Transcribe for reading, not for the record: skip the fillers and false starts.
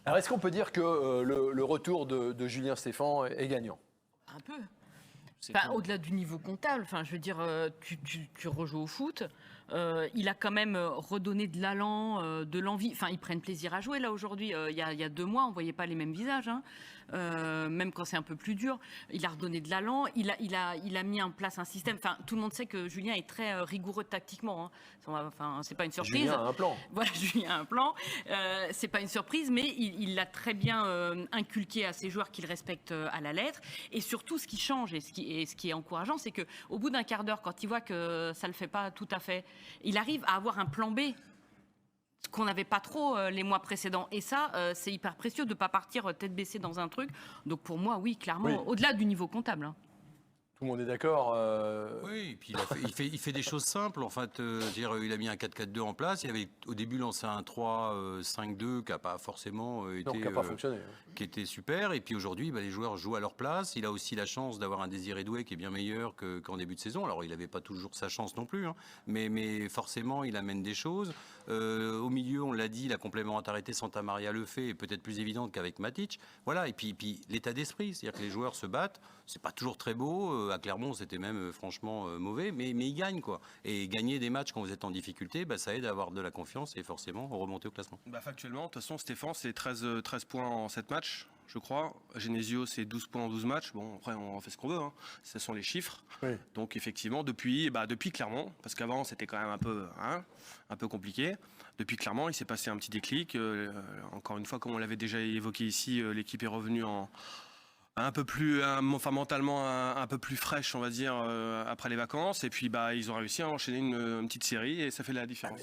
Alors, est-ce qu'on peut dire que le retour de Julien Stéphan est gagnant? Un peu. Au-delà du niveau comptable, je veux dire, tu rejoues au foot. Il a quand même redonné de l'allant, de l'envie. Ils prennent plaisir à jouer là aujourd'hui. Il y a 2 mois, on voyait pas les mêmes visages, hein. Même quand c'est un peu plus dur. Il a redonné de l'allant. Il a mis en place un système. Tout le monde sait que Julien est très rigoureux tactiquement, hein. C'est pas une surprise. Julien a un plan. Voilà, Julien a un plan. C'est pas une surprise, mais il l'a très bien inculqué à ses joueurs qu'il respecte à la lettre. Et surtout, ce qui change et ce qui est encourageant, c'est que au bout d'un quart d'heure, quand il voit que ça le fait pas tout à fait, il arrive à avoir un plan B. Ce qu'on n'avait pas trop les mois précédents. Et ça, c'est hyper précieux de ne pas partir tête baissée dans un truc. Donc pour moi, oui, clairement, Oui. au-delà du niveau comptable, hein. Tout le monde est d'accord. Oui, et puis il fait des choses simples. En fait, il a mis un 4-4-2 en place. Il avait au début lancé un 3-5-2 qui n'a pas forcément Non, été, qui n'a pas fonctionné. qui était super. Et puis aujourd'hui, les joueurs jouent à leur place. Il a aussi la chance d'avoir un Désiré Doué qui est bien meilleur qu'en début de saison. Alors, il n'avait pas toujours sa chance non plus, hein. Mais forcément, il amène des choses. Au milieu, on l'a dit, la complémentarité Santa Maria le fait est peut-être plus évidente qu'avec Matic. Voilà. Et puis l'état d'esprit, c'est-à-dire que les joueurs se battent. C'est pas toujours très beau. À Clermont, c'était même franchement mauvais, mais ils gagnent, quoi. Et gagner des matchs quand vous êtes en difficulté, ça aide à avoir de la confiance et forcément remonter au classement. Factuellement, de toute façon, Stéphane, c'est 13 points en 7 matchs, je crois. Genesio, c'est 12 points en 12 matchs. Bon, après, on fait ce qu'on veut, hein. Ce sont les chiffres. Oui. Donc, effectivement, depuis Clermont, parce qu'avant, c'était quand même un peu compliqué. Depuis Clermont, il s'est passé un petit déclic. Encore une fois, comme on l'avait déjà évoqué ici, l'équipe est revenue un peu plus, mentalement un peu plus fraîche, on va dire, après les vacances. Et puis, ils ont réussi à enchaîner une petite série et ça fait la différence.